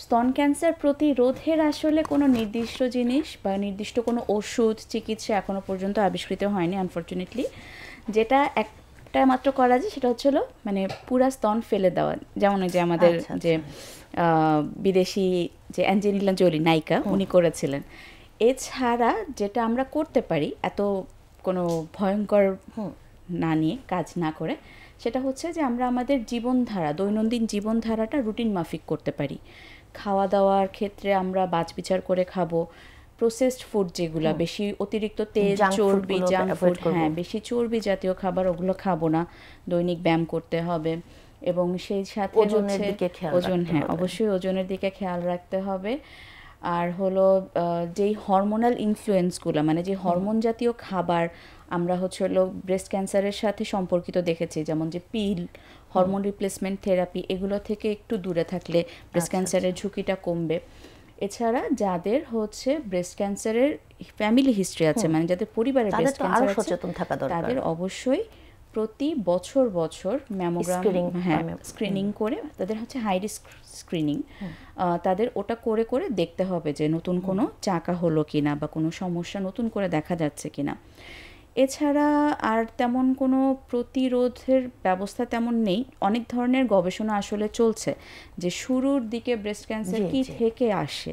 স্তন ক্যান্সার প্রতিরোধের আসলে কোনো নির্দিষ্ট জিনিস বা নির্দিষ্ট কোনো ওষুধ চিকিৎসা এখনো পর্যন্ত আবিষ্কৃত হয়নি আনফরচুনেটলি। যেটা একটা মাত্র করা যায় সেটা হচ্ছে মানে পুরা স্তন ফেলে দেওয়া, যেমন যে আমাদের যে বিদেশি যে অ্যাঞ্জেলিনা জোলি নায়িকা উনি করেছিলেন। এছাড়া যেটা আমরা করতে পারি এত কোনো ভয়ঙ্কর না নিয়ে কাজ না করে, সেটা হচ্ছে যে আমরা আমাদের জীবনধারা, দৈনন্দিন জীবনধারাটা রুটিন মাফিক করতে পারি। খাওয়া দাওয়ার ক্ষেত্রে আমরা বাছবিচার করে খাবো। প্রসেসড ফুড যেগুলো বেশি অতিরিক্ত তেল, চর্বি, জাঙ্ক ফুড, হ্যাঁ বেশি চর্বি জাতীয় খাবার ওগুলো খাবো না। দৈনিক ব্যায়াম করতে হবে এবং সেই সাথে ওজন, হ্যাঁ অবশ্যই ওজনের দিকে খেয়াল রাখতে হবে। আর হলো যেই হরমোনাল ইনফ্লুয়েন্সগুলো, মানে যে হরমোন জাতীয় খাবার আমরা হলো ব্রেস্ট ক্যান্সারের সাথে সম্পর্কিত দেখেছি, যেমন যে পিল, হরমোন রিপ্লেসমেন্ট থেরাপি, এগুলো থেকে একটু দূরে থাকলে ব্রেস্ট ক্যান্সারের ঝুঁকিটা কমবে। এছাড়া যাদের হচ্ছে ব্রেস্ট ক্যান্সারের ফ্যামিলি হিস্ট্রি আছে, মানে যাদের পরিবারে ব্রেস্ট ক্যান্সার আছে, তাদের অবশ্যই প্রতি বছর ম্যামোগ্রাম স্ক্রিনিং করে, তাদের হচ্ছে হাই রিস্ক স্ক্রিনিং, তাদের ওটা করে করে দেখতে হবে যে নতুন কোনো চাকা হলো কিনা বা কোনো সমস্যা নতুন করে দেখা যাচ্ছে কিনা। এছাড়া আর তেমন কোনো প্রতিরোধের ব্যবস্থা তেমন নেই। অনেক ধরনের গবেষণা আসলে চলছে যে শুরুর দিকে ব্রেস্ট ক্যান্সার কি থেকে আসে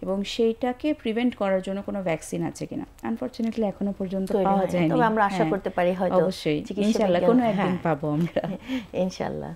এবং সেইটাকে প্রিভেন্ট করার জন্য কোনো ভ্যাকসিন আছে কিনা। আনফরচুনেটলি এখনো পর্যন্ত পাওয়া যায়নি, তবে আমরা আশা করতে পারি হয়তো অবশ্যই ইনশাআল্লাহ কোনো একদিন পাবো আমরা, ইনশাআল্লাহ।